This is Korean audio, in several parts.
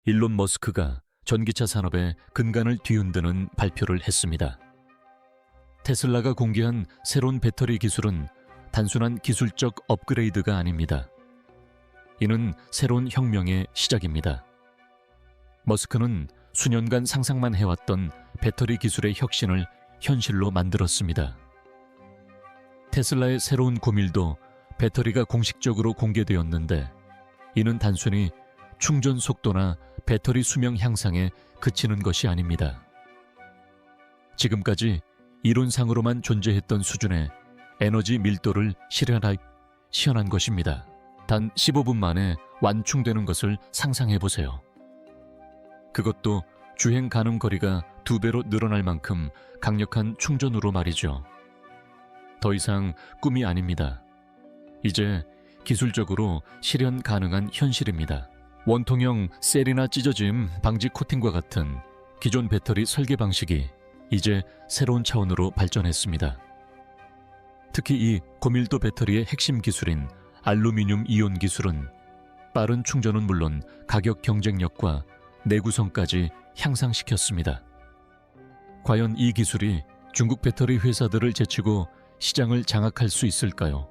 일론 머스크가 전기차 산업의 근간을 뒤흔드는 발표를 했습니다. 테슬라가 공개한 새로운 배터리 기술은 단순한 기술적 업그레이드가 아닙니다. 이는 새로운 혁명의 시작입니다. 머스크는 수년간 상상만 해왔던 배터리 기술의 혁신을 현실로 만들었습니다. 테슬라의 새로운 고밀도 배터리가 공식적으로 공개되었는데, 이는 단순히 충전 속도나 배터리 수명 향상에 그치는 것이 아닙니다. 지금까지 이론상으로만 존재했던 수준의 에너지 밀도를 실현한 것입니다. 단 15분 만에 완충되는 것을 상상해 보세요. 그것도 주행 가능 거리가 2배로 늘어날 만큼 강력한 충전으로 말이죠. 더 이상 꿈이 아닙니다. 이제 기술적으로 실현 가능한 현실입니다. 원통형 셀이나 찢어짐 방지 코팅과 같은 기존 배터리 설계 방식이 이제 새로운 차원으로 발전했습니다. 특히 이 고밀도 배터리의 핵심 기술인 알루미늄 이온 기술은 빠른 충전은 물론 가격 경쟁력과 내구성까지 향상시켰습니다. 과연 이 기술이 중국 배터리 회사들을 제치고 시장을 장악할 수 있을까요?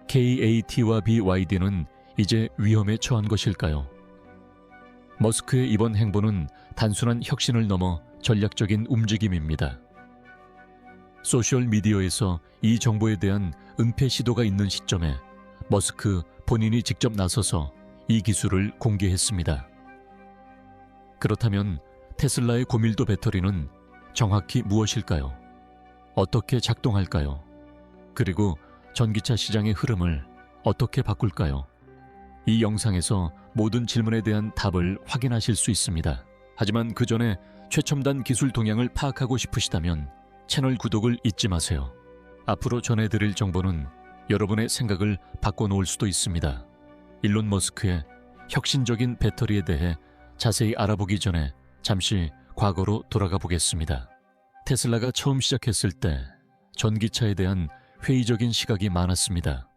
KAT와 BYD는 이제 위험에 처한 것일까요? 머스크의 이번 행보는 단순한 혁신을 넘어 전략적인 움직임입니다. 소셜미디어에서 이 정보에 대한 은폐 시도가 있는 시점에 머스크 본인이 직접 나서서 이 기술을 공개했습니다. 그렇다면 테슬라의 고밀도 배터리는 정확히 무엇일까요? 어떻게 작동할까요? 그리고 전기차 시장의 흐름을 어떻게 바꿀까요? 이 영상에서 모든 질문에 대한 답을 확인하실 수 있습니다. 하지만 그 전에 최첨단 기술 동향을 파악하고 싶으시다면 채널 구독을 잊지 마세요. 앞으로 전해드릴 정보는 여러분의 생각을 바꿔놓을 수도 있습니다. 일론 머스크의 혁신적인 배터리에 대해 자세히 알아보기 전에 잠시 과거로 돌아가 보겠습니다. 테슬라가 처음 시작했을 때 전기차에 대한 회의적인 시각이 많았습니다.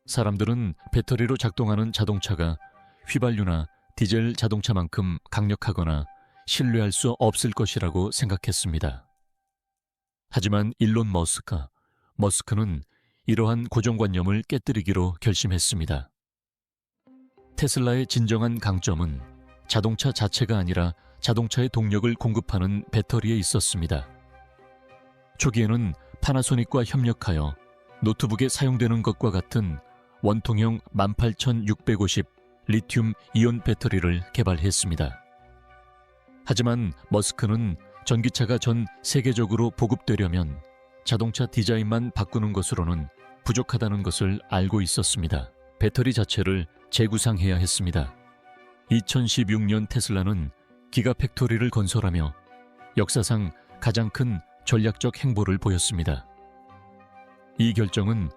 사람들은 배터리로 작동하는 자동차가 휘발유나 디젤 자동차만큼 강력하거나 신뢰할 수 없을 것이라고 생각했습니다. 하지만 일론 머스크는 이러한 고정관념을 깨뜨리기로 결심했습니다. 테슬라의 진정한 강점은 자동차 자체가 아니라 자동차의 동력을 공급하는 배터리에 있었습니다. 초기에는 파나소닉과 협력하여 노트북에 사용되는 것과 같은 원통형 18650 리튬 이온 배터리를 개발했습니다. 하지만 머스크는 전기차가 전 세계적으로 보급되려면 자동차 디자인만 바꾸는 것으로는 부족하다는 것을 알고 있었습니다. 배터리 자체를 재구상해야 했습니다. 2016년 테슬라는 기가팩토리를 건설하며 역사상 가장 큰 전략적 행보를 보였습니다. 이 결정은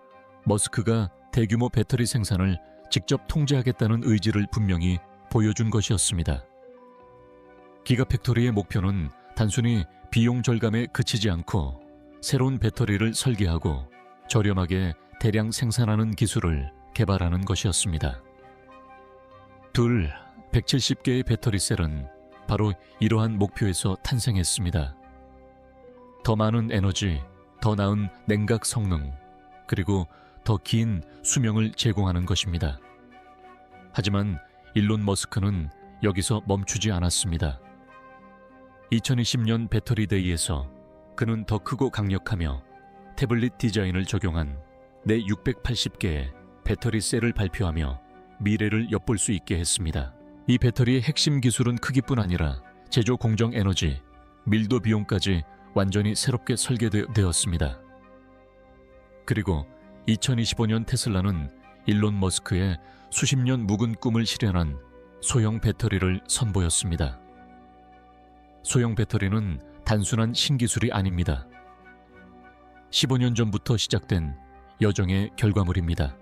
머스크가 대규모 배터리 생산을 직접 통제하겠다는 의지를 분명히 보여준 것이었습니다. 기가팩토리의 목표는 단순히 비용 절감에 그치지 않고 새로운 배터리를 설계하고 저렴하게 대량 생산하는 기술을 개발하는 것이었습니다. 170개의 배터리 셀은 바로 이러한 목표에서 탄생했습니다. 더 많은 에너지, 더 나은 냉각 성능, 그리고 더 긴 수명을 제공하는 것입니다. 하지만 일론 머스크는 여기서 멈추지 않았습니다. 2020년 배터리 데이에서 그는 더 크고 강력하며 태블릿 디자인을 적용한 내 680개의 배터리 셀을 발표하며 미래를 엿볼 수 있게 했습니다. 이 배터리의 핵심 기술은 크기뿐 아니라 제조 공정 에너지, 밀도 비용까지 완전히 새롭게 설계되었습니다. 그리고 2025년 테슬라는 일론 머스크의 수십 년 묵은 꿈을 실현한 소형 배터리를 선보였습니다. 소형 배터리는 단순한 신기술이 아닙니다. 15년 전부터 시작된 여정의 결과물입니다.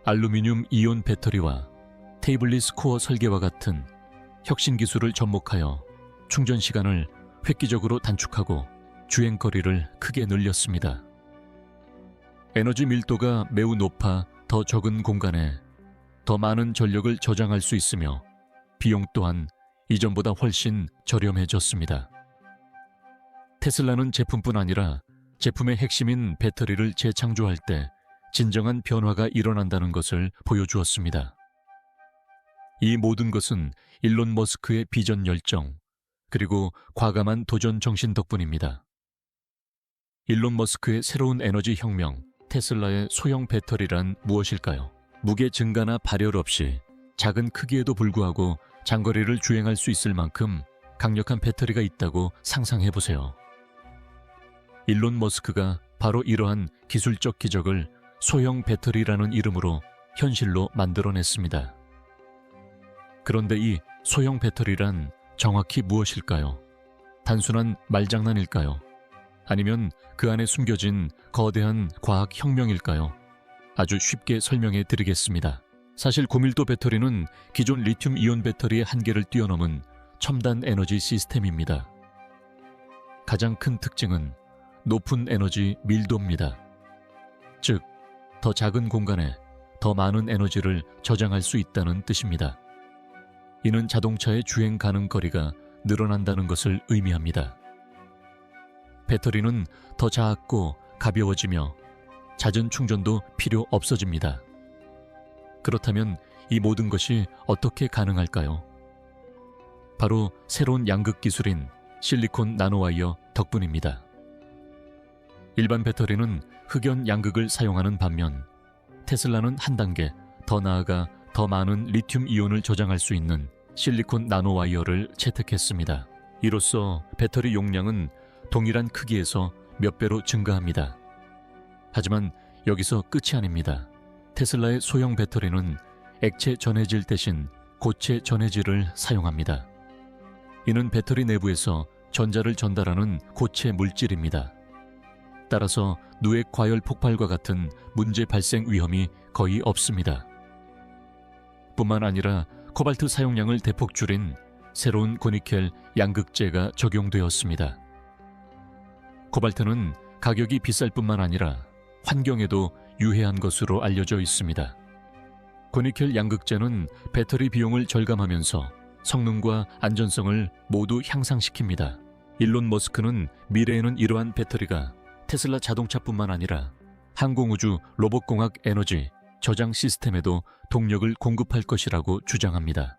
알루미늄 이온 배터리와 테이블리스 코어 설계와 같은 혁신 기술을 접목하여 충전 시간을 획기적으로 단축하고 주행거리를 크게 늘렸습니다. 에너지 밀도가 매우 높아 더 적은 공간에 더 많은 전력을 저장할 수 있으며 비용 또한 이전보다 훨씬 저렴해졌습니다. 테슬라는 제품뿐 아니라 제품의 핵심인 배터리를 재창조할 때 진정한 변화가 일어난다는 것을 보여주었습니다. 이 모든 것은 일론 머스크의 비전 열정, 그리고 과감한 도전 정신 덕분입니다. 일론 머스크의 새로운 에너지 혁명, 테슬라의 소형 배터리란 무엇일까요? 무게 증가나 발열 없이 작은 크기에도 불구하고 장거리를 주행할 수 있을 만큼 강력한 배터리가 있다고 상상해보세요. 일론 머스크가 바로 이러한 기술적 기적을 소형 배터리라는 이름으로 현실로 만들어냈습니다. 그런데 이 소형 배터리란 정확히 무엇일까요? 단순한 말장난일까요? 아니면 그 안에 숨겨진 거대한 과학 혁명일까요? 아주 쉽게 설명해 드리겠습니다. 사실 고밀도 배터리는 기존 리튬 이온 배터리의 한계를 뛰어넘은 첨단 에너지 시스템입니다. 가장 큰 특징은 높은 에너지 밀도입니다. 즉, 더 작은 공간에 더 많은 에너지를 저장할 수 있다는 뜻입니다. 이는 자동차의 주행 가능 거리가 늘어난다는 것을 의미합니다. 배터리는 더 작고 가벼워지며 잦은 충전도 필요 없어집니다. 그렇다면 이 모든 것이 어떻게 가능할까요? 바로 새로운 양극 기술인 실리콘 나노와이어 덕분입니다. 일반 배터리는 흑연 양극을 사용하는 반면 테슬라는 한 단계 더 나아가 더 많은 리튬 이온을 저장할 수 있는 실리콘 나노와이어를 채택했습니다. 이로써 배터리 용량은 동일한 크기에서 몇 배로 증가합니다. 하지만 여기서 끝이 아닙니다. 테슬라의 소형 배터리는 액체 전해질 대신 고체 전해질을 사용합니다. 이는 배터리 내부에서 전자를 전달하는 고체 물질입니다. 따라서 누액 과열 폭발과 같은 문제 발생 위험이 거의 없습니다. 뿐만 아니라 코발트 사용량을 대폭 줄인 새로운 고니켈 양극재가 적용되었습니다. 코발트는 가격이 비쌀 뿐만 아니라 환경에도 유해한 것으로 알려져 있습니다. 고니켈 양극재는 배터리 비용을 절감하면서 성능과 안전성을 모두 향상시킵니다. 일론 머스크는 미래에는 이러한 배터리가 테슬라 자동차뿐만 아니라 항공우주 로봇공학 에너지 저장 시스템에도 동력을 공급할 것이라고 주장합니다.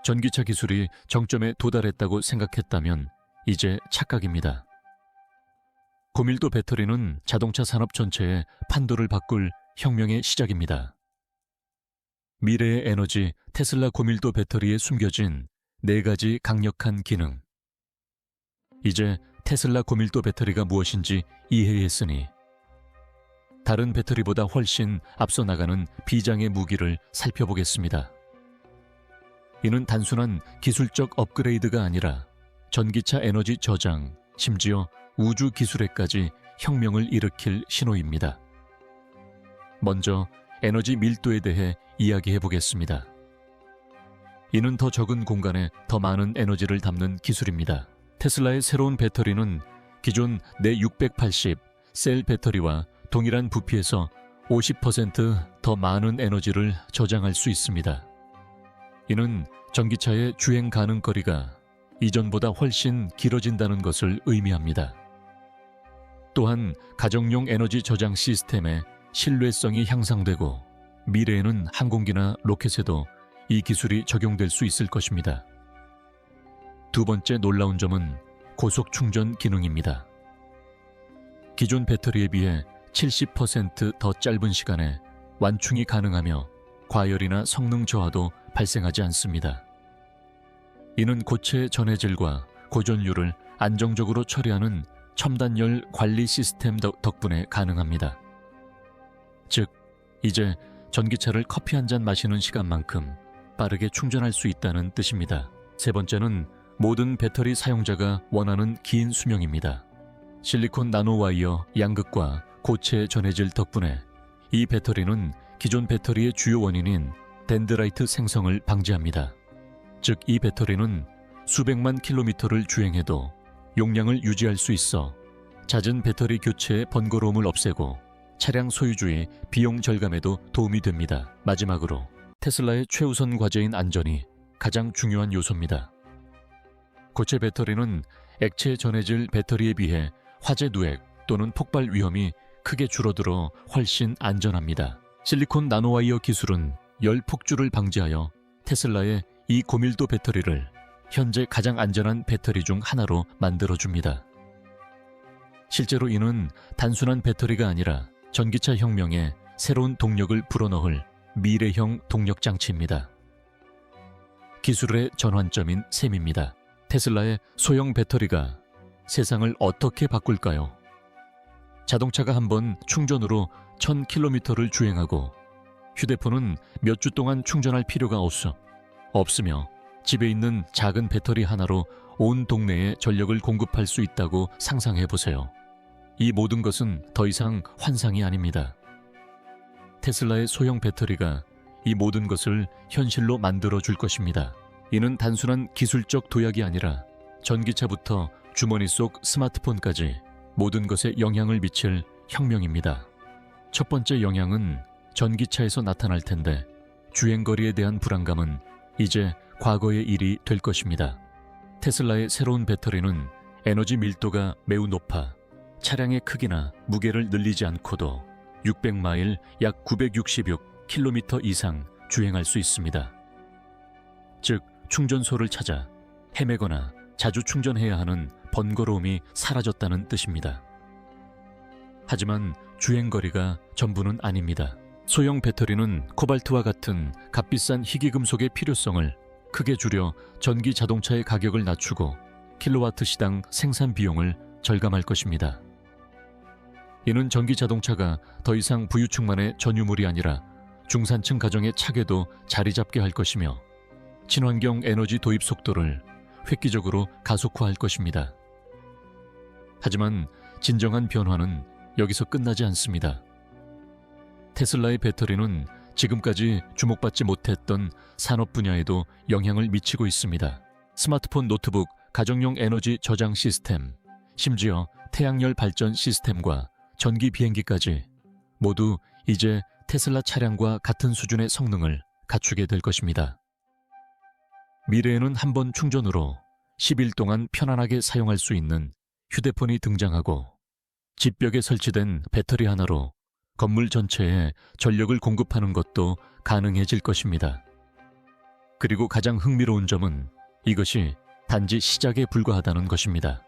전기차 기술이 정점에 도달했다고 생각했다면 이제 착각입니다. 고밀도 배터리는 자동차 산업 전체의 판도를 바꿀 혁명의 시작입니다. 미래의 에너지 테슬라 고밀도 배터리에 숨겨진 4가지 강력한 기능. 이제 테슬라 고밀도 배터리가 무엇인지 이해했으니 다른 배터리보다 훨씬 앞서 나가는 비장의 무기를 살펴보겠습니다. 이는 단순한 기술적 업그레이드가 아니라 전기차 에너지 저장, 심지어 우주 기술에까지 혁명을 일으킬 신호입니다. 먼저 에너지 밀도에 대해 이야기해 보겠습니다. 이는 더 적은 공간에 더 많은 에너지를 담는 기술입니다. 테슬라의 새로운 배터리는 기존 내 680 셀 배터리와 동일한 부피에서 50% 더 많은 에너지를 저장할 수 있습니다. 이는 전기차의 주행 가능 거리가 이전보다 훨씬 길어진다는 것을 의미합니다. 또한 가정용 에너지 저장 시스템의 신뢰성이 향상되고 미래에는 항공기나 로켓에도 이 기술이 적용될 수 있을 것입니다. 두 번째 놀라운 점은 고속 충전 기능입니다. 기존 배터리에 비해 70% 더 짧은 시간에 완충이 가능하며 과열이나 성능 저하도 발생하지 않습니다. 이는 고체 전해질과 고전류를 안정적으로 처리하는 첨단열 관리 시스템 덕분에 가능합니다. 즉, 이제 전기차를 커피 한 잔 마시는 시간만큼 빠르게 충전할 수 있다는 뜻입니다. 세 번째는 모든 배터리 사용자가 원하는 긴 수명입니다. 실리콘 나노와이어 양극과 고체 전해질 덕분에 이 배터리는 기존 배터리의 주요 원인인 덴드라이트 생성을 방지합니다. 즉, 이 배터리는 수백만 킬로미터를 주행해도 용량을 유지할 수 있어 잦은 배터리 교체의 번거로움을 없애고 차량 소유주의 비용 절감에도 도움이 됩니다. 마지막으로 테슬라의 최우선 과제인 안전이 가장 중요한 요소입니다. 고체 배터리는 액체 전해질 배터리에 비해 화재 누액 또는 폭발 위험이 크게 줄어들어 훨씬 안전합니다. 실리콘 나노와이어 기술은 열 폭주를 방지하여 테슬라의 이 고밀도 배터리를 현재 가장 안전한 배터리 중 하나로 만들어줍니다. 실제로 이는 단순한 배터리가 아니라 전기차 혁명에 새로운 동력을 불어넣을 미래형 동력 장치입니다. 기술의 전환점인 셈입니다. 테슬라의 소형 배터리가 세상을 어떻게 바꿀까요? 자동차가 한번 충전으로 1000km를 주행하고 휴대폰은 몇 주 동안 충전할 필요가 없으며 집에 있는 작은 배터리 하나로 온 동네에 전력을 공급할 수 있다고 상상해 보세요. 이 모든 것은 더 이상 환상이 아닙니다. 테슬라의 소형 배터리가 이 모든 것을 현실로 만들어 줄 것입니다. 이는 단순한 기술적 도약이 아니라 전기차부터 주머니 속 스마트폰까지 모든 것에 영향을 미칠 혁명입니다. 첫 번째 영향은 전기차에서 나타날 텐데 주행거리에 대한 불안감은 이제 과거의 일이 될 것입니다. 테슬라의 새로운 배터리는 에너지 밀도가 매우 높아 차량의 크기나 무게를 늘리지 않고도 600마일 약 966km 이상 주행할 수 있습니다. 즉, 충전소를 찾아 헤매거나 자주 충전해야 하는 번거로움이 사라졌다는 뜻입니다. 하지만 주행거리가 전부는 아닙니다. 소형 배터리는 코발트와 같은 값비싼 희귀금속의 필요성을 크게 줄여 전기 자동차의 가격을 낮추고 킬로와트 시당 생산 비용을 절감할 것입니다. 이는 전기 자동차가 더 이상 부유층만의 전유물이 아니라 중산층 가정의 차게도 자리 잡게 할 것이며 친환경 에너지 도입 속도를 획기적으로 가속화할 것입니다. 하지만 진정한 변화는 여기서 끝나지 않습니다. 테슬라의 배터리는 지금까지 주목받지 못했던 산업 분야에도 영향을 미치고 있습니다. 스마트폰, 노트북, 가정용 에너지 저장 시스템, 심지어 태양열 발전 시스템과 전기 비행기까지 모두 이제 테슬라 차량과 같은 수준의 성능을 갖추게 될 것입니다. 미래에는 한 번 충전으로 10일 동안 편안하게 사용할 수 있는 휴대폰이 등장하고 집벽에 설치된 배터리 하나로 건물 전체에 전력을 공급하는 것도 가능해질 것입니다. 그리고 가장 흥미로운 점은 이것이 단지 시작에 불과하다는 것입니다.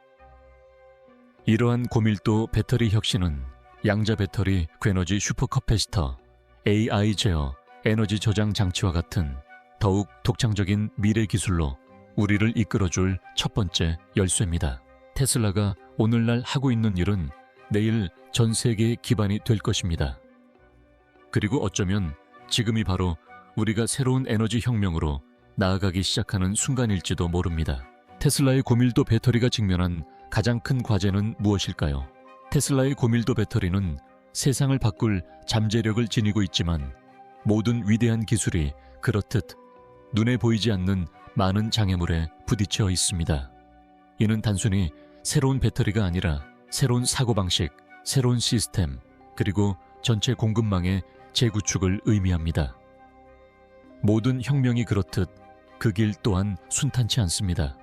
이러한 고밀도 배터리 혁신은 양자 배터리, 괴너지 슈퍼커패시터, AI 제어, 에너지 저장 장치와 같은 더욱 독창적인 미래 기술로 우리를 이끌어줄 첫 번째 열쇠입니다. 테슬라가 오늘날 하고 있는 일은 내일 전 세계의 기반이 될 것입니다. 그리고 어쩌면 지금이 바로 우리가 새로운 에너지 혁명으로 나아가기 시작하는 순간일지도 모릅니다. 테슬라의 고밀도 배터리가 직면한 가장 큰 과제는 무엇일까요? 테슬라의 고밀도 배터리는 세상을 바꿀 잠재력을 지니고 있지만 모든 위대한 기술이 그렇듯 눈에 보이지 않는 많은 장애물에 부딪혀 있습니다. 이는 단순히 새로운 배터리가 아니라 새로운 사고방식, 새로운 시스템, 그리고 전체 공급망의 재구축을 의미합니다. 모든 혁명이 그렇듯 그 길 또한 순탄치 않습니다.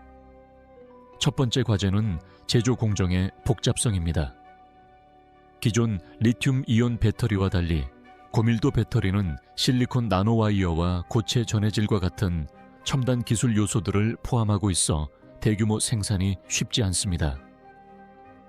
첫 번째 과제는 제조 공정의 복잡성입니다. 기존 리튬 이온 배터리와 달리 고밀도 배터리는 실리콘 나노와이어와 고체 전해질과 같은 첨단 기술 요소들을 포함하고 있어 대규모 생산이 쉽지 않습니다.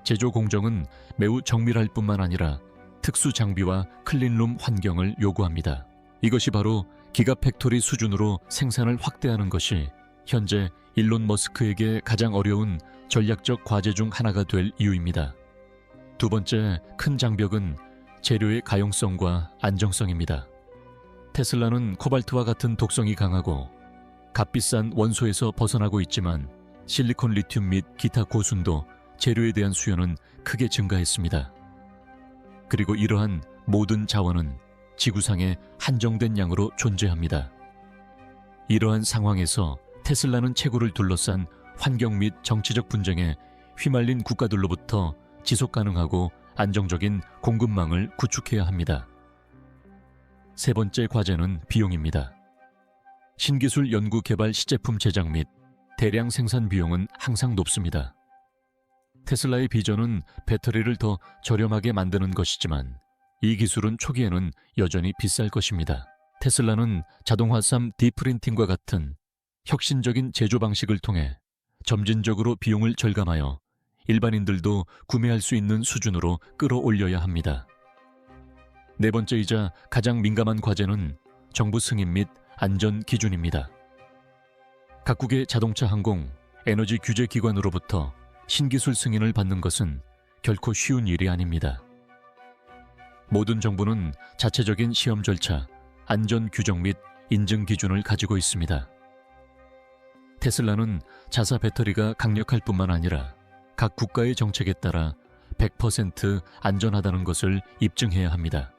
제조 공정은 매우 정밀할 뿐만 아니라 특수 장비와 클린룸 환경을 요구합니다. 이것이 바로 기가팩토리 수준으로 생산을 확대하는 것이 현재 일론 머스크에게 가장 어려운 전략적 과제 중 하나가 될 이유입니다. 두 번째 큰 장벽은 재료의 가용성과 안정성입니다. 테슬라는 코발트와 같은 독성이 강하고 값비싼 원소에서 벗어나고 있지만 실리콘, 리튬 및 기타 고순도 재료에 대한 수요는 크게 증가했습니다. 그리고 이러한 모든 자원은 지구상에 한정된 양으로 존재합니다. 이러한 상황에서 테슬라는 채굴을 둘러싼 환경 및 정치적 분쟁에 휘말린 국가들로부터 지속 가능하고 안정적인 공급망을 구축해야 합니다. 세 번째 과제는 비용입니다. 신기술 연구 개발 시제품 제작 및 대량 생산 비용은 항상 높습니다. 테슬라의 비전은 배터리를 더 저렴하게 만드는 것이지만 이 기술은 초기에는 여전히 비쌀 것입니다. 테슬라는 자동화 3D 프린팅과 같은 혁신적인 제조 방식을 통해 점진적으로 비용을 절감하여 일반인들도 구매할 수 있는 수준으로 끌어올려야 합니다. 네 번째이자 가장 민감한 과제는 정부 승인 및 안전 기준입니다. 각국의 자동차 항공, 에너지 규제 기관으로부터 신기술 승인을 받는 것은 결코 쉬운 일이 아닙니다. 모든 정부는 자체적인 시험 절차, 안전 규정 및 인증 기준을 가지고 있습니다. 테슬라는 자사 배터리가 강력할 뿐만 아니라 각 국가의 정책에 따라 100% 안전하다는 것을 입증해야 합니다.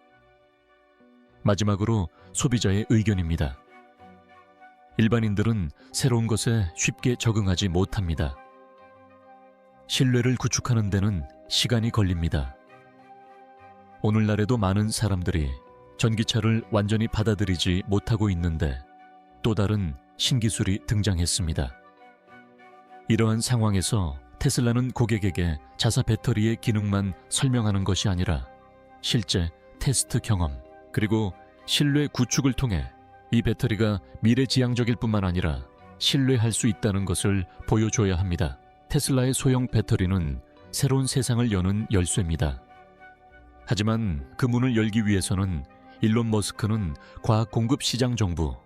마지막으로 소비자의 의견입니다. 일반인들은 새로운 것에 쉽게 적응하지 못합니다. 신뢰를 구축하는 데는 시간이 걸립니다. 오늘날에도 많은 사람들이 전기차를 완전히 받아들이지 못하고 있는데 또 다른 신기술이 등장했습니다. 이러한 상황에서 테슬라는 고객에게 자사 배터리의 기능만 설명하는 것이 아니라 실제 테스트 경험 그리고 신뢰 구축을 통해 이 배터리가 미래지향적일 뿐만 아니라 신뢰할 수 있다는 것을 보여줘야 합니다. 테슬라의 소형 배터리는 새로운 세상을 여는 열쇠입니다. 하지만 그 문을 열기 위해서는 일론 머스크는 과학 공급 시장 정부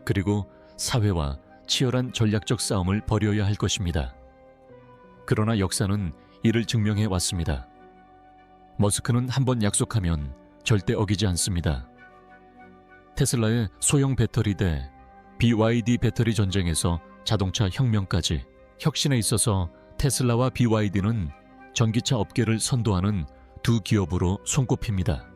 그리고 사회와 치열한 전략적 싸움을 벌여야 할 것입니다. 그러나 역사는 이를 증명해 왔습니다. 머스크는 한번 약속하면 절대 어기지 않습니다. 테슬라의 소형 배터리 대 BYD 배터리 전쟁에서 자동차 혁명까지 혁신에 있어서 테슬라와 BYD는 전기차 업계를 선도하는 두 기업으로 손꼽힙니다.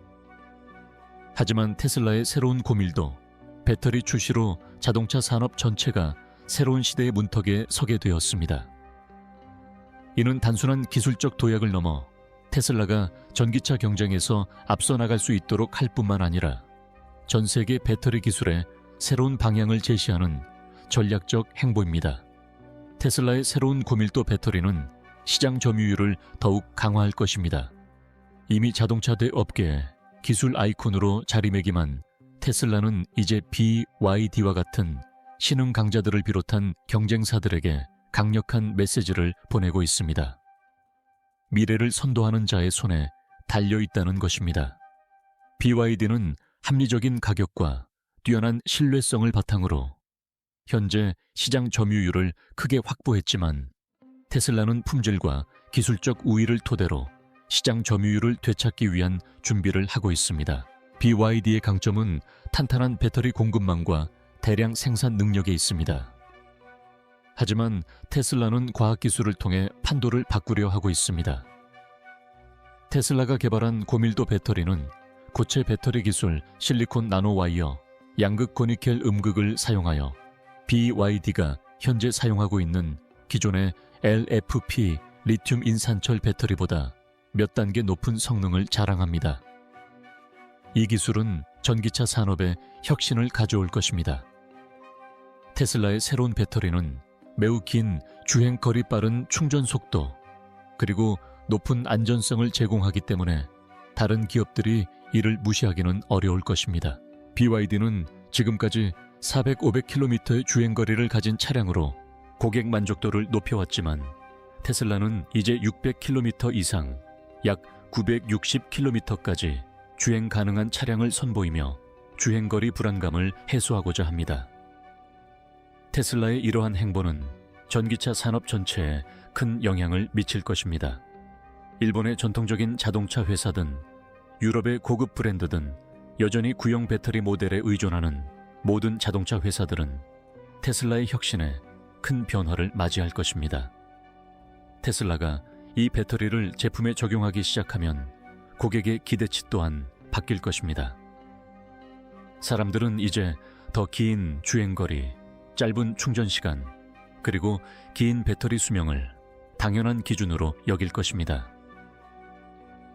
하지만 테슬라의 새로운 고밀도 배터리 출시로 자동차 산업 전체가 새로운 시대의 문턱에 서게 되었습니다. 이는 단순한 기술적 도약을 넘어 테슬라가 전기차 경쟁에서 앞서 나갈 수 있도록 할 뿐만 아니라 전 세계 배터리 기술의 새로운 방향을 제시하는 전략적 행보입니다. 테슬라의 새로운 고밀도 배터리는 시장 점유율을 더욱 강화할 것입니다. 이미 자동차 대업계의 기술 아이콘으로 자리매김한 테슬라는 이제 BYD와 같은 신흥 강자들을 비롯한 경쟁사들에게 강력한 메시지를 보내고 있습니다. 미래를 선도하는 자의 손에 달려있다는 것입니다. BYD는 합리적인 가격과 뛰어난 신뢰성을 바탕으로 현재 시장 점유율을 크게 확보했지만 테슬라는 품질과 기술적 우위를 토대로 시장 점유율을 되찾기 위한 준비를 하고 있습니다. BYD의 강점은 탄탄한 배터리 공급망과 대량 생산 능력에 있습니다. 하지만 테슬라는 과학기술을 통해 판도를 바꾸려 하고 있습니다. 테슬라가 개발한 고밀도 배터리는 고체 배터리 기술 실리콘 나노와이어, 양극 고니켈 음극을 사용하여 BYD가 현재 사용하고 있는 기존의 LFP 리튬 인산철 배터리보다 몇 단계 높은 성능을 자랑합니다. 이 기술은 전기차 산업에 혁신을 가져올 것입니다. 테슬라의 새로운 배터리는 매우 긴 주행거리 빠른 충전 속도 그리고 높은 안전성을 제공하기 때문에 다른 기업들이 이를 무시하기는 어려울 것입니다. BYD는 지금까지 400-500km의 주행거리를 가진 차량으로 고객 만족도를 높여왔지만 테슬라는 이제 600km 이상 약 960km까지 주행 가능한 차량을 선보이며 주행거리 불안감을 해소하고자 합니다. 테슬라의 이러한 행보는 전기차 산업 전체에 큰 영향을 미칠 것입니다. 일본의 전통적인 자동차 회사든 유럽의 고급 브랜드든 여전히 구형 배터리 모델에 의존하는 모든 자동차 회사들은 테슬라의 혁신에 큰 변화를 맞이할 것입니다. 테슬라가 이 배터리를 제품에 적용하기 시작하면 고객의 기대치 또한 바뀔 것입니다. 사람들은 이제 더 긴 주행거리, 짧은 충전시간, 그리고 긴 배터리 수명을 당연한 기준으로 여길 것입니다.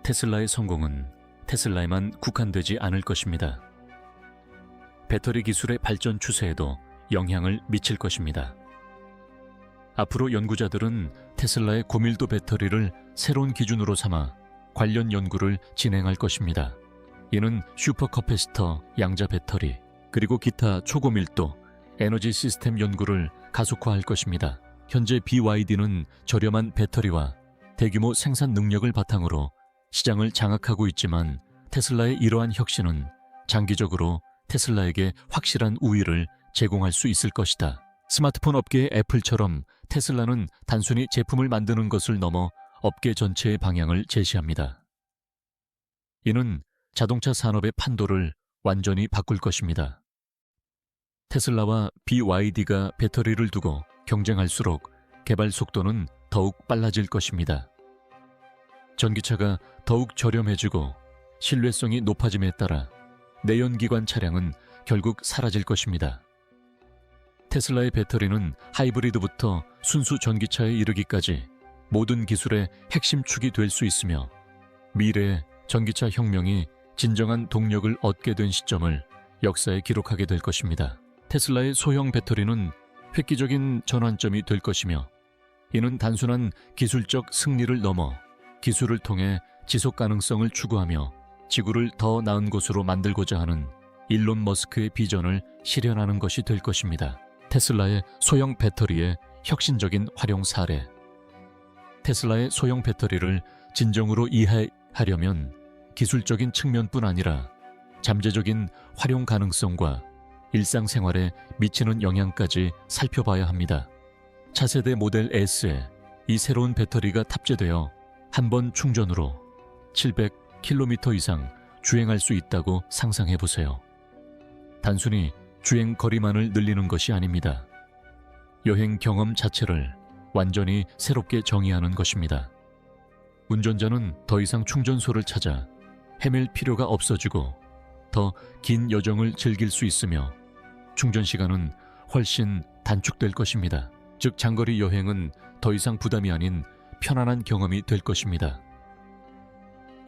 테슬라의 성공은 테슬라에만 국한되지 않을 것입니다. 배터리 기술의 발전 추세에도 영향을 미칠 것입니다. 앞으로 연구자들은 테슬라의 고밀도 배터리를 새로운 기준으로 삼아 관련 연구를 진행할 것입니다. 이는 슈퍼커패시터, 양자 배터리, 그리고 기타 초고밀도 에너지 시스템 연구를 가속화할 것입니다. 현재 BYD는 저렴한 배터리와 대규모 생산 능력을 바탕으로 시장을 장악하고 있지만 테슬라의 이러한 혁신은 장기적으로 테슬라에게 확실한 우위를 제공할 수 있을 것이다. 스마트폰 업계의 애플처럼 테슬라는 단순히 제품을 만드는 것을 넘어 업계 전체의 방향을 제시합니다. 이는 자동차 산업의 판도를 완전히 바꿀 것입니다. 테슬라와 BYD가 배터리를 두고 경쟁할수록 개발 속도는 더욱 빨라질 것입니다. 전기차가 더욱 저렴해지고 신뢰성이 높아짐에 따라 내연기관 차량은 결국 사라질 것입니다. 테슬라의 배터리는 하이브리드부터 순수 전기차에 이르기까지 모든 기술의 핵심 축이 될 수 있으며 미래의 전기차 혁명이 진정한 동력을 얻게 된 시점을 역사에 기록하게 될 것입니다. 테슬라의 소형 배터리는 획기적인 전환점이 될 것이며 이는 단순한 기술적 승리를 넘어 기술을 통해 지속 가능성을 추구하며 지구를 더 나은 곳으로 만들고자 하는 일론 머스크의 비전을 실현하는 것이 될 것입니다. 테슬라의 소형 배터리의 혁신적인 활용 사례. 테슬라의 소형 배터리를 진정으로 이해하려면 기술적인 측면뿐 아니라 잠재적인 활용 가능성과 일상생활에 미치는 영향까지 살펴봐야 합니다. 차세대 모델 S에 이 새로운 배터리가 탑재되어 한 번 충전으로 700km 이상 주행할 수 있다고 상상해 보세요. 단순히 주행 거리만을 늘리는 것이 아닙니다. 여행 경험 자체를 완전히 새롭게 정의하는 것입니다. 운전자는 더 이상 충전소를 찾아 헤맬 필요가 없어지고 더 긴 여정을 즐길 수 있으며 충전 시간은 훨씬 단축될 것입니다. 즉 장거리 여행은 더 이상 부담이 아닌 편안한 경험이 될 것입니다.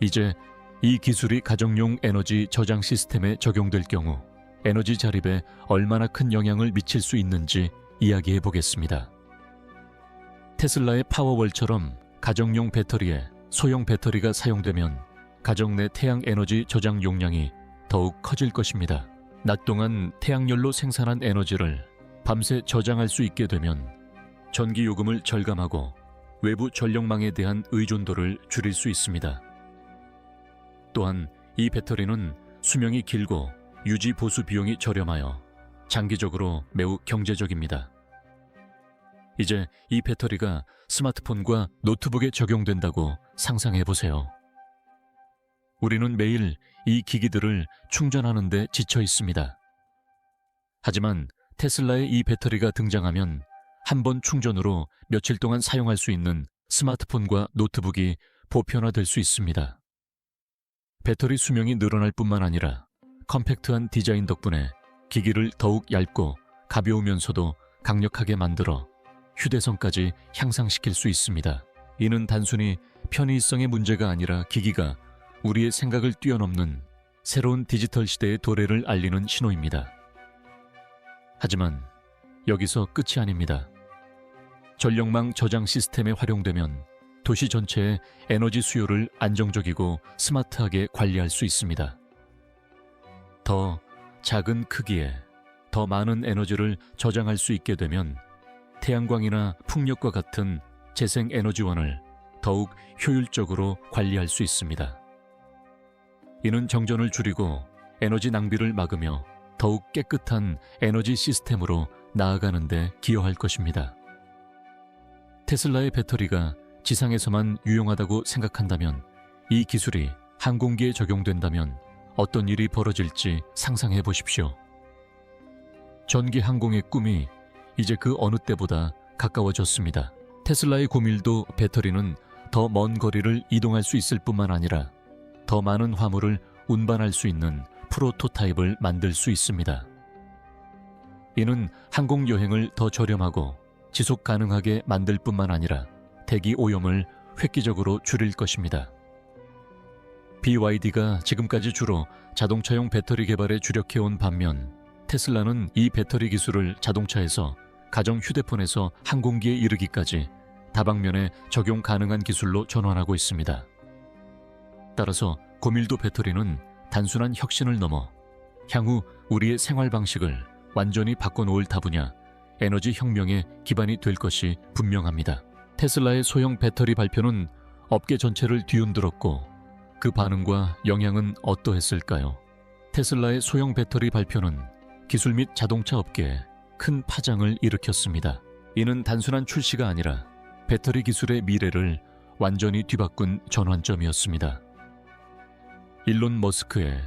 이제 이 기술이 가정용 에너지 저장 시스템에 적용될 경우 에너지 자립에 얼마나 큰 영향을 미칠 수 있는지 이야기해 보겠습니다. 테슬라의 파워월처럼 가정용 배터리에 소형 배터리가 사용되면 가정 내 태양 에너지 저장 용량이 더욱 커질 것입니다. 낮 동안 태양열로 생산한 에너지를 밤새 저장할 수 있게 되면 전기 요금을 절감하고 외부 전력망에 대한 의존도를 줄일 수 있습니다. 또한 이 배터리는 수명이 길고 유지 보수 비용이 저렴하여 장기적으로 매우 경제적입니다. 이제 이 배터리가 스마트폰과 노트북에 적용된다고 상상해 보세요. 우리는 매일 이 기기들을 충전하는 데 지쳐 있습니다. 하지만 테슬라의 이 배터리가 등장하면 한 번 충전으로 며칠 동안 사용할 수 있는 스마트폰과 노트북이 보편화될 수 있습니다. 배터리 수명이 늘어날 뿐만 아니라 컴팩트한 디자인 덕분에 기기를 더욱 얇고 가벼우면서도 강력하게 만들어 휴대성까지 향상시킬 수 있습니다. 이는 단순히 편의성의 문제가 아니라 기기가 우리의 생각을 뛰어넘는 새로운 디지털 시대의 도래를 알리는 신호입니다. 하지만 여기서 끝이 아닙니다. 전력망 저장 시스템에 활용되면 도시 전체의 에너지 수요를 안정적이고 스마트하게 관리할 수 있습니다. 더 작은 크기에 더 많은 에너지를 저장할 수 있게 되면 태양광이나 풍력과 같은 재생에너지원을 더욱 효율적으로 관리할 수 있습니다. 이는 정전을 줄이고 에너지 낭비를 막으며 더욱 깨끗한 에너지 시스템으로 나아가는 데 기여할 것입니다. 테슬라의 배터리가 지상에서만 유용하다고 생각한다면 이 기술이 항공기에 적용된다면 어떤 일이 벌어질지 상상해 보십시오. 전기 항공의 꿈이 이제 그 어느 때보다 가까워졌습니다. 테슬라의 고밀도 배터리는 더 먼 거리를 이동할 수 있을 뿐만 아니라 더 많은 화물을 운반할 수 있는 프로토타입을 만들 수 있습니다. 이는 항공 여행을 더 저렴하고 지속 가능하게 만들 뿐만 아니라 대기 오염을 획기적으로 줄일 것입니다. BYD가 지금까지 주로 자동차용 배터리 개발에 주력해온 반면 테슬라는 이 배터리 기술을 자동차에서 가정 휴대폰에서 항공기에 이르기까지 다방면에 적용 가능한 기술로 전환하고 있습니다. 따라서 고밀도 배터리는 단순한 혁신을 넘어 향후 우리의 생활 방식을 완전히 바꿔놓을 다분야 에너지 혁명의 기반이 될 것이 분명합니다. 테슬라의 소형 배터리 발표는 업계 전체를 뒤흔들었고 그 반응과 영향은 어떠했을까요? 테슬라의 소형 배터리 발표는 기술 및 자동차 업계에 큰 파장을 일으켰습니다. 이는 단순한 출시가 아니라 배터리 기술의 미래를 완전히 뒤바꾼 전환점이었습니다. 일론 머스크의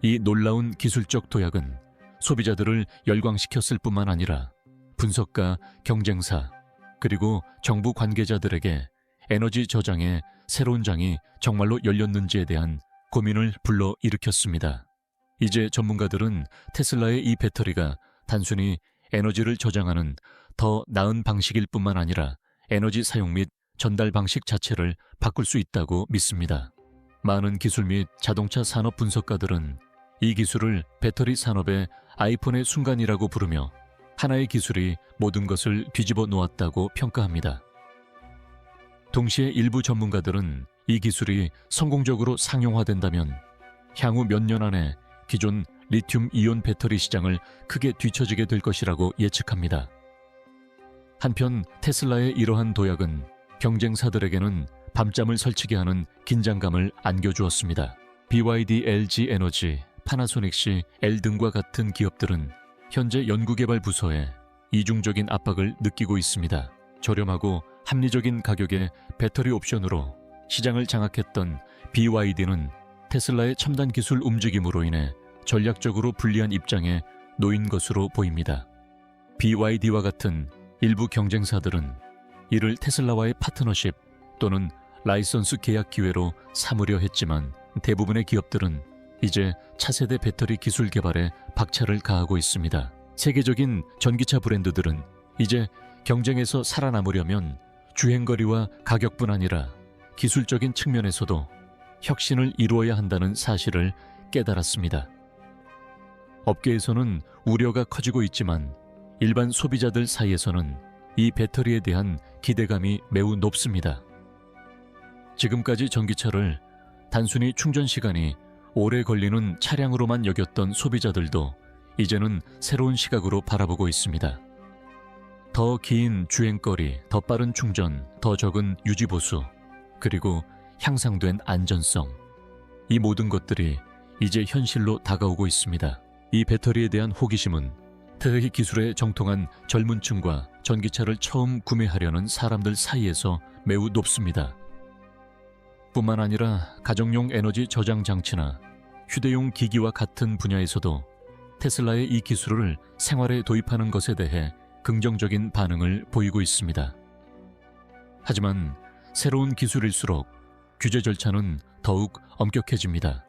이 놀라운 기술적 도약은 소비자들을 열광시켰을 뿐만 아니라 분석가, 경쟁사, 그리고 정부 관계자들에게 에너지 저장의 새로운 장이 정말로 열렸는지에 대한 고민을 불러일으켰습니다. 이제 전문가들은 테슬라의 이 배터리가 단순히 에너지를 저장하는 더 나은 방식일 뿐만 아니라 에너지 사용 및 전달 방식 자체를 바꿀 수 있다고 믿습니다. 많은 기술 및 자동차 산업 분석가들은 이 기술을 배터리 산업의 아이폰의 순간이라고 부르며 하나의 기술이 모든 것을 뒤집어 놓았다고 평가합니다. 동시에 일부 전문가들은 이 기술이 성공적으로 상용화된다면 향후 몇 년 안에 기존 리튬 이온 배터리 시장을 크게 뒤처지게 될 것이라고 예측합니다. 한편 테슬라의 이러한 도약은 경쟁사들에게는 밤잠을 설치게 하는 긴장감을 안겨주었습니다. BYD, LG 에너지, 파나소닉시, L 등과 같은 기업들은 현재 연구개발 부서에 이중적인 압박을 느끼고 있습니다. 저렴하고 합리적인 가격의 배터리 옵션으로 시장을 장악했던 BYD는 테슬라의 첨단 기술 움직임으로 인해 전략적으로 불리한 입장에 놓인 것으로 보입니다. BYD와 같은 일부 경쟁사들은 이를 테슬라와의 파트너십 또는 라이선스 계약 기회로 삼으려 했지만 대부분의 기업들은 이제 차세대 배터리 기술 개발에 박차를 가하고 있습니다. 세계적인 전기차 브랜드들은 이제 경쟁에서 살아남으려면 주행거리와 가격뿐 아니라 기술적인 측면에서도 혁신을 이루어야 한다는 사실을 깨달았습니다. 업계에서는 우려가 커지고 있지만 일반 소비자들 사이에서는 이 배터리에 대한 기대감이 매우 높습니다. 지금까지 전기차를 단순히 충전 시간이 오래 걸리는 차량으로만 여겼던 소비자들도 이제는 새로운 시각으로 바라보고 있습니다. 더 긴 주행거리, 더 빠른 충전, 더 적은 유지보수, 그리고 향상된 안전성. 이 모든 것들이 이제 현실로 다가오고 있습니다. 이 배터리에 대한 호기심은 특히 기술에 정통한 젊은 층과 전기차를 처음 구매하려는 사람들 사이에서 매우 높습니다. 뿐만 아니라 가정용 에너지 저장 장치나 휴대용 기기와 같은 분야에서도 테슬라의 이 기술을 생활에 도입하는 것에 대해 긍정적인 반응을 보이고 있습니다. 하지만 새로운 기술일수록 규제 절차는 더욱 엄격해집니다.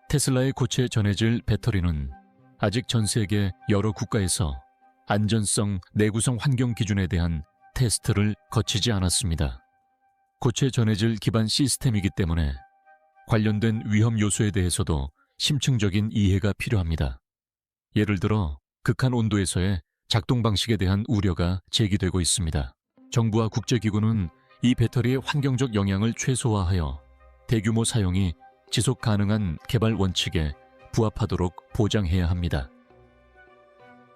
테슬라의 고체 전해질 배터리는 아직 전 세계 여러 국가에서 안전성, 내구성 환경 기준에 대한 테스트를 거치지 않았습니다. 고체 전해질 기반 시스템이기 때문에 관련된 위험 요소에 대해서도 심층적인 이해가 필요합니다. 예를 들어 극한 온도에서의 작동 방식에 대한 우려가 제기되고 있습니다. 정부와 국제기구는 이 배터리의 환경적 영향을 최소화하여 대규모 사용이 지속 가능한 개발 원칙에 부합하도록 보장해야 합니다.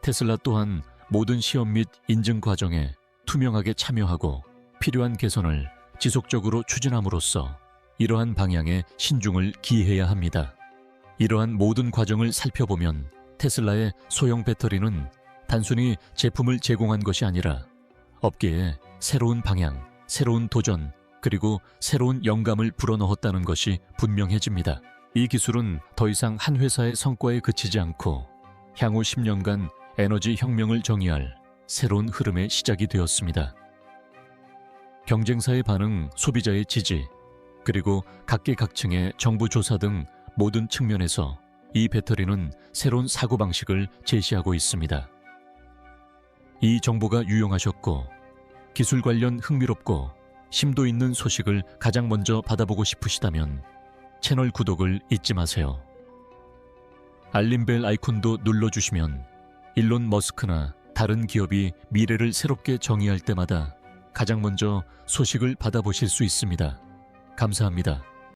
테슬라 또한 모든 시험 및 인증 과정에 투명하게 참여하고 필요한 개선을 지속적으로 추진함으로써 이러한 방향에 신중을 기해야 합니다. 이러한 모든 과정을 살펴보면 테슬라의 소형 배터리는 단순히 제품을 제공한 것이 아니라 업계에 새로운 방향, 새로운 도전, 그리고 새로운 영감을 불어넣었다는 것이 분명해집니다. 이 기술은 더 이상 한 회사의 성과에 그치지 않고 향후 10년간 에너지 혁명을 정의할 새로운 흐름의 시작이 되었습니다. 경쟁사의 반응, 소비자의 지지, 그리고 각계각층의 정부 조사 등 모든 측면에서 이 배터리는 새로운 사고방식을 제시하고 있습니다. 이 정보가 유용하셨고 기술 관련 흥미롭고 심도 있는 소식을 가장 먼저 받아보고 싶으시다면 채널 구독을 잊지 마세요. 알림벨 아이콘도 눌러주시면 일론 머스크나 다른 기업이 미래를 새롭게 정의할 때마다 가장 먼저 소식을 받아보실 수 있습니다. 감사합니다.